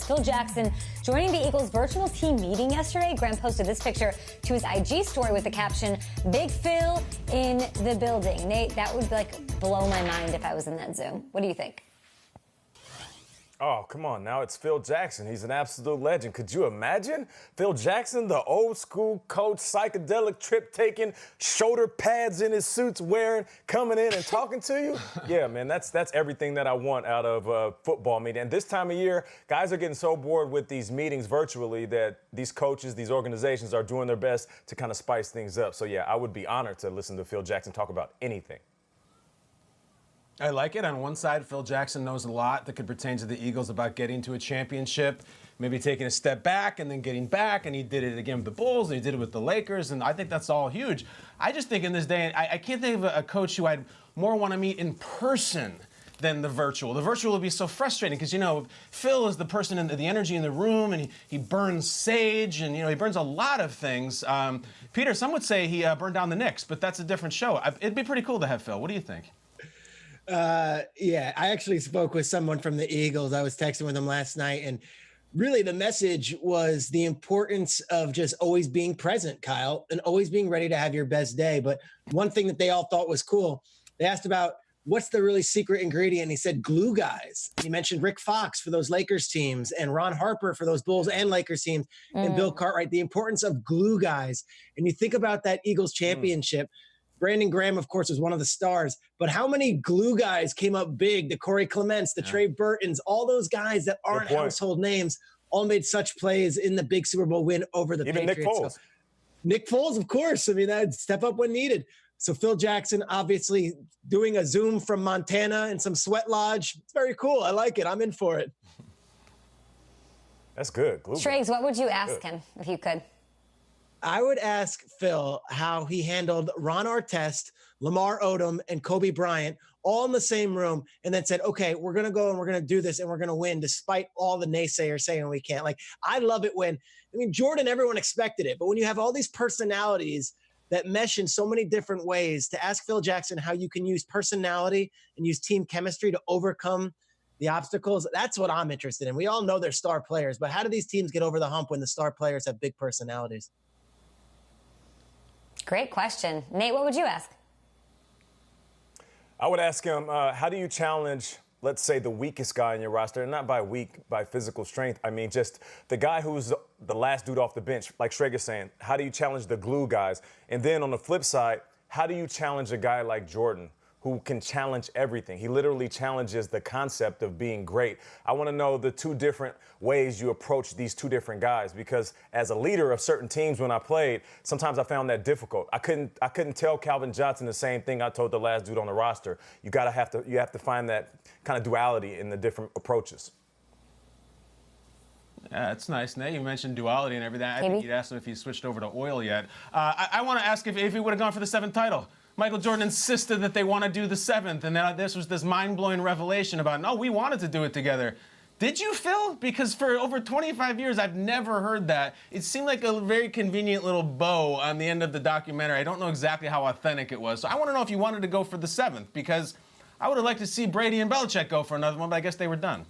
Phil Jackson joining the Eagles virtual team meeting yesterday. Graham posted this picture to his IG story with the caption, "Big Phil in the building." Nate, that would blow my mind if I was in that Zoom. What do you think? Oh, come on. Now it's Phil Jackson. He's an absolute legend. Could you imagine? Phil Jackson, the old school coach, psychedelic trip taking, shoulder pads in his suits wearing, coming in and talking to you? Yeah, man, that's everything that I want out of a football meeting. And this time of year, guys are getting so bored with these meetings virtually that these coaches, these organizations are doing their best to kind of spice things up. So, yeah, I would be honored to listen to Phil Jackson talk about anything. I like it. On one side, Phil Jackson knows a lot that could pertain to the Eagles about getting to a championship, maybe taking a step back and then getting back, and he did it again with the Bulls, and he did it with the Lakers, and I think that's all huge. I just think in this day, I can't think of a coach who I'd more want to meet in person than the virtual. The virtual would be so frustrating because, Phil is the person in the energy in the room, and he burns sage, and, he burns a lot of things. Peter, some would say he burned down the Knicks, but that's a different show. It'd be pretty cool to have Phil. What do you think? Yeah, I actually spoke with someone from the Eagles. I was texting with them last night, and really the message was the importance of just always being present, Kyle, and always being ready to have your best day. But one thing that they all thought was cool, they asked about what's the really secret ingredient. And he said glue guys. He mentioned Rick Fox for those Lakers teams and Ron Harper for those Bulls and Lakers teams and Bill Cartwright, the importance of glue guys. And you think about that Eagles championship. Brandon Graham, of course, was one of the stars, but how many glue guys came up big? The Corey Clements, the Trey Burtons, all those guys that aren't household names all made such plays in the big Super Bowl win over the Patriots. Nick Foles. So, Nick Foles, of course. I mean, that'd step up when needed. So Phil Jackson, obviously doing a Zoom from Montana and some sweat lodge. It's very cool. I like it. I'm in for it. That's good. Triggs, what would you ask him if you could? I would ask Phil how he handled Ron Artest, Lamar Odom, and Kobe Bryant all in the same room, and then said, okay, we're going to go and we're going to do this and we're going to win despite all the naysayers saying we can't. I love it when, Jordan, everyone expected it, but when you have all these personalities that mesh in so many different ways, to ask Phil Jackson how you can use personality and use team chemistry to overcome the obstacles, that's what I'm interested in. We all know they're star players, but how do these teams get over the hump when the star players have big personalities? Great question. Nate, what would you ask? I would ask him, how do you challenge, let's say, the weakest guy in your roster? And not by weak, by physical strength. I mean, just the guy who's the last dude off the bench, like Shreg is saying. How do you challenge the glue guys? And then on the flip side, how do you challenge a guy like Jordan, who can challenge everything? He literally challenges the concept of being great. I want to know the two different ways you approach these two different guys, because as a leader of certain teams when I played, sometimes I found that difficult. I couldn't tell Calvin Johnson the same thing I told the last dude on the roster. You have to find that kind of duality in the different approaches. Yeah, that's nice, Nate. You mentioned duality and everything. I think you'd asked him if he switched over to oil yet. I want to ask if he would have gone for the 7th title. Michael Jordan insisted that they want to do the 7th, and then this was this mind-blowing revelation about, no, we wanted to do it together. Did you, Phil? Because for over 25 years, I've never heard that. It seemed like a very convenient little bow on the end of the documentary. I don't know exactly how authentic it was. So I want to know if you wanted to go for the 7th, because I would have liked to see Brady and Belichick go for another one, but I guess they were done.